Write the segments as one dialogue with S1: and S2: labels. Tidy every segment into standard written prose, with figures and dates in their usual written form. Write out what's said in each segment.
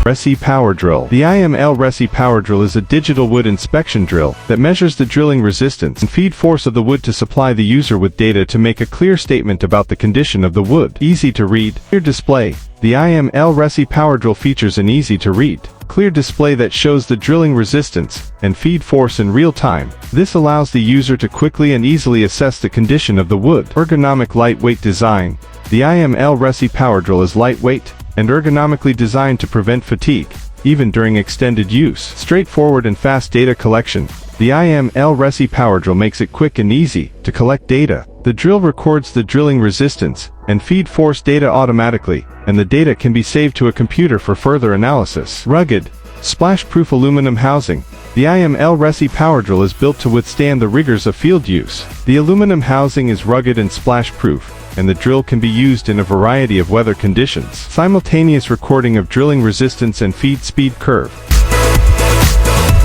S1: IML-RESI PowerDrill. The IML-RESI PowerDrill is a digital wood inspection drill that measures the drilling resistance and feed force of the wood to supply the user with data to make a clear statement about the condition of the wood. Easy to read, clear display. The IML-RESI PowerDrill features an easy-to-read, clear display that shows the drilling resistance and feed force in real time. This allows the user to quickly and easily assess the condition of the wood. Ergonomic lightweight design. The IML-RESI PowerDrill is lightweight and ergonomically designed to prevent fatigue, even during extended use. Straightforward and fast data collection. The IML-RESI PowerDrill makes it quick and easy to collect data. The drill records the drilling resistance and feed force data automatically, and the data can be saved to a computer for further analysis. Rugged, splash-proof aluminum housing. The IML-RESI PowerDrill is built to withstand the rigors of field use. The aluminum housing is rugged and splash-proof, and the drill can be used in a variety of weather conditions. Simultaneous recording of drilling resistance and feed speed curve.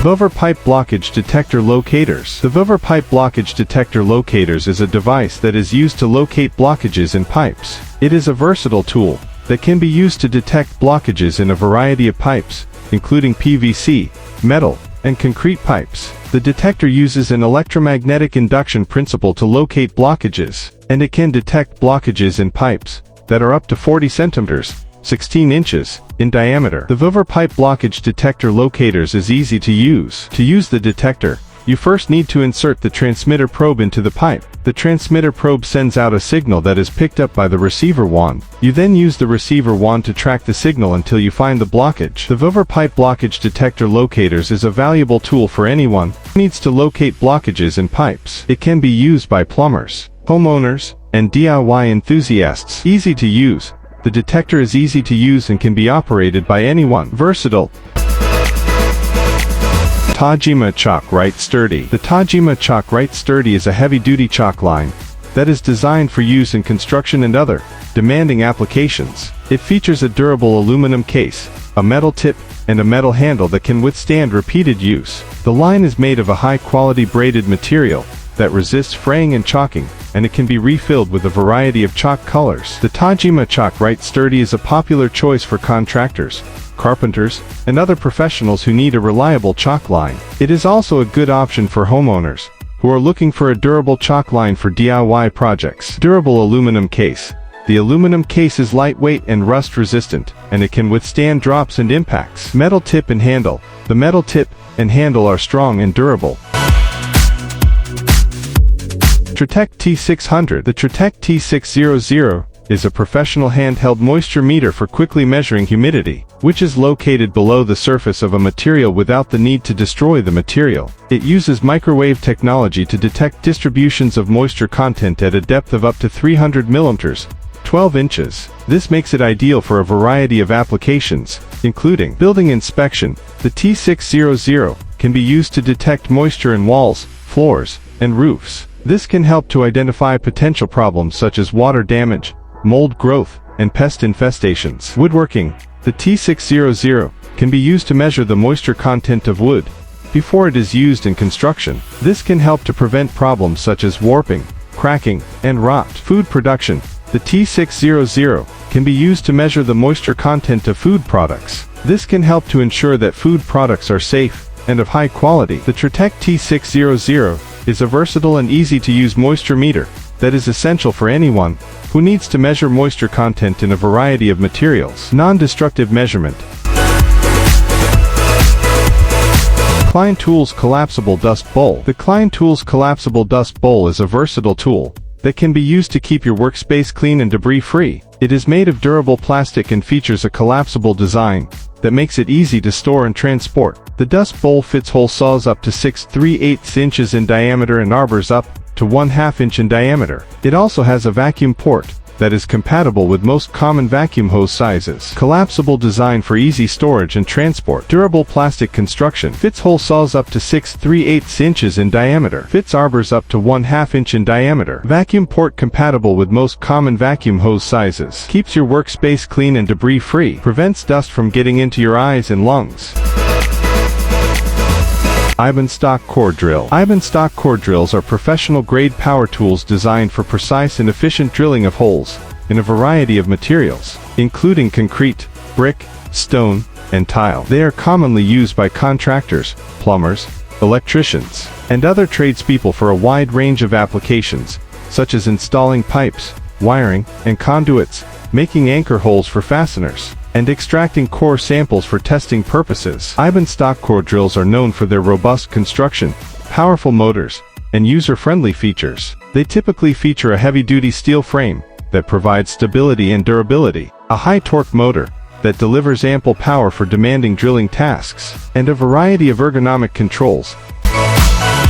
S1: VEVOR Pipe Blockage Detector Locators. The VEVOR Pipe Blockage Detector Locators is a device that is used to locate blockages in pipes. It is a versatile tool that can be used to detect blockages in a variety of pipes, including PVC, metal, and concrete pipes. The detector uses an electromagnetic induction principle to locate blockages, and it can detect blockages in pipes that are up to 40 centimeters, 16 inches, in diameter. The VEVOR Pipe Blockage Detector Locators is easy to use. To use the detector, you first need to insert the transmitter probe into the pipe. The transmitter probe sends out a signal that is picked up by the receiver wand. You then use the receiver wand to track the signal until you find the blockage. The VEVOR Pipe Blockage Detector Locators is a valuable tool for anyone who needs to locate blockages in pipes. It can be used by plumbers, homeowners, and DIY enthusiasts. Easy to use. The detector is easy to use and can be operated by anyone. Versatile. TAJIMA Chalk-Rite Sturdy. The TAJIMA Chalk-Rite Sturdy is a heavy-duty chalk line that is designed for use in construction and other demanding applications. It features a durable aluminum case, a metal tip, and a metal handle that can withstand repeated use. The line is made of a high-quality braided material that resists fraying and chalking, and it can be refilled with a variety of chalk colors. The TAJIMA Chalk-Rite Sturdy is a popular choice for contractors, carpenters, and other professionals who need a reliable chalk line. It is also a good option for homeowners who are looking for a durable chalk line for DIY projects. Durable aluminum case. The aluminum case is lightweight and rust-resistant, and it can withstand drops and impacts. Metal tip and handle. The metal tip and handle are strong and durable. TROTEC T600. The TROTEC T600 is a professional handheld moisture meter for quickly measuring humidity, which is located below the surface of a material without the need to destroy the material. It uses microwave technology to detect distributions of moisture content at a depth of up to 300 millimeters, 12 inches. This makes it ideal for a variety of applications, including building inspection. The T600 can be used to detect moisture in walls, floors, and roofs. This can help to identify potential problems such as water damage, mold growth, and pest infestations. Woodworking. The T600 can be used to measure the moisture content of wood before it is used in construction. This can help to prevent problems such as warping, cracking, and rot. Food production. The T600 can be used to measure the moisture content of food products. This can help to ensure that food products are safe and of high quality. The TROTEC T600 is a versatile and easy-to-use moisture meter that is essential for anyone who needs to measure moisture content in a variety of materials. Non-destructive measurement. Klein Tools Collapsible Dust Bowl. The Klein Tools Collapsible Dust Bowl is a versatile tool that can be used to keep your workspace clean and debris-free. It is made of durable plastic and features a collapsible design that makes it easy to store and transport. The dust bowl fits hole saws up to 6 3/8 inches in diameter and arbors up to 1/2 inch in diameter. It also has a vacuum port that is compatible with most common vacuum hose sizes. Collapsible design for easy storage and transport. Durable plastic construction. Fits hole saws up to 6 3/8 inches in diameter. Fits arbors up to 1/2 inch in diameter. Vacuum port compatible with most common vacuum hose sizes. Keeps your workspace clean and debris free. Prevents dust from getting into your eyes and lungs. Eibenstock core drill. Eibenstock core drills are professional-grade power tools designed for precise and efficient drilling of holes in a variety of materials, including concrete, brick, stone, and tile. They are commonly used by contractors, plumbers, electricians, and other tradespeople for a wide range of applications, such as installing pipes, wiring, and conduits, making anchor holes for fasteners, and extracting core samples for testing purposes. Eibenstock core drills are known for their robust construction, powerful motors, and user-friendly features. They typically feature a heavy-duty steel frame that provides stability and durability, a high-torque motor that delivers ample power for demanding drilling tasks, and a variety of ergonomic controls.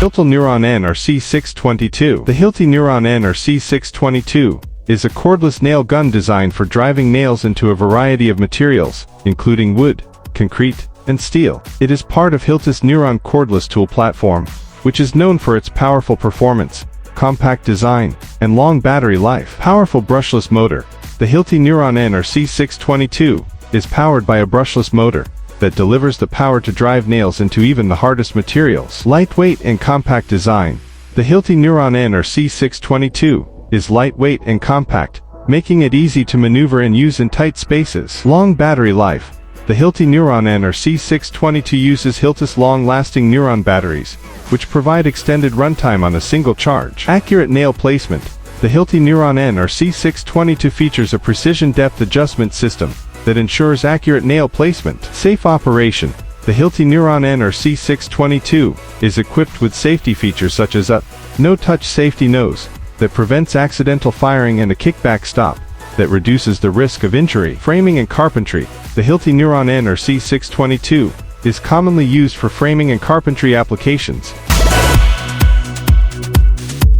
S1: HILTI NURON NRC622. The HILTI NURON NRC622 is a cordless nail gun designed for driving nails into a variety of materials, including wood, concrete, and steel. It is part of HILTI's NURON cordless tool platform, which is known for its powerful performance, compact design, and long battery life. Powerful brushless motor. The HILTI NURON NRC622 is powered by a brushless motor that delivers the power to drive nails into even the hardest materials. Lightweight and compact design. The HILTI NURON NRC622 is lightweight and compact, making it easy to maneuver and use in tight spaces. Long battery life. The HILTI NURON NRC622 uses HILTI's long-lasting NURON batteries, which provide extended runtime on a single charge. Accurate nail placement. The HILTI NURON NRC622 features a precision depth adjustment system that ensures accurate nail placement. Safe operation. The HILTI NURON NRC622 is equipped with safety features such as a no-touch safety nose that prevents accidental firing and a kickback stop that reduces the risk of injury. Framing and carpentry. The HILTI NURON NRC622 is commonly used for framing and carpentry applications.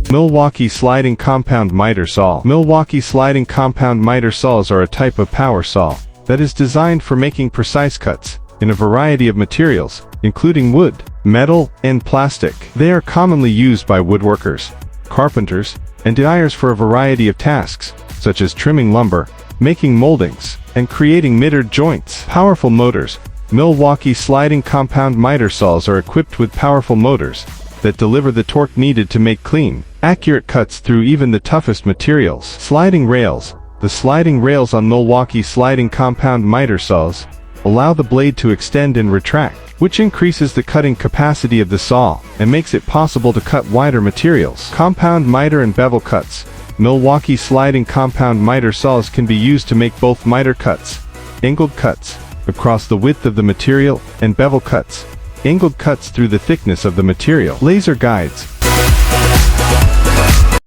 S1: MILWAUKEE Sliding Compound Miter Saw. MILWAUKEE sliding compound miter saws are a type of power saw that is designed for making precise cuts in a variety of materials, including wood, metal, and plastic. They are commonly used by woodworkers, carpenters, and dyers for a variety of tasks, such as trimming lumber, making moldings, and creating mitered joints. Powerful motors. MILWAUKEE sliding compound miter saws are equipped with powerful motors that deliver the torque needed to make clean, accurate cuts through even the toughest materials. Sliding rails. The sliding rails on MILWAUKEE sliding compound miter saws allow the blade to extend and retract, which increases the cutting capacity of the saw and makes it possible to cut wider materials. Compound miter and bevel cuts. MILWAUKEE sliding compound miter saws can be used to make both miter cuts, angled cuts, across the width of the material, and bevel cuts, angled cuts through the thickness of the material. Laser guides.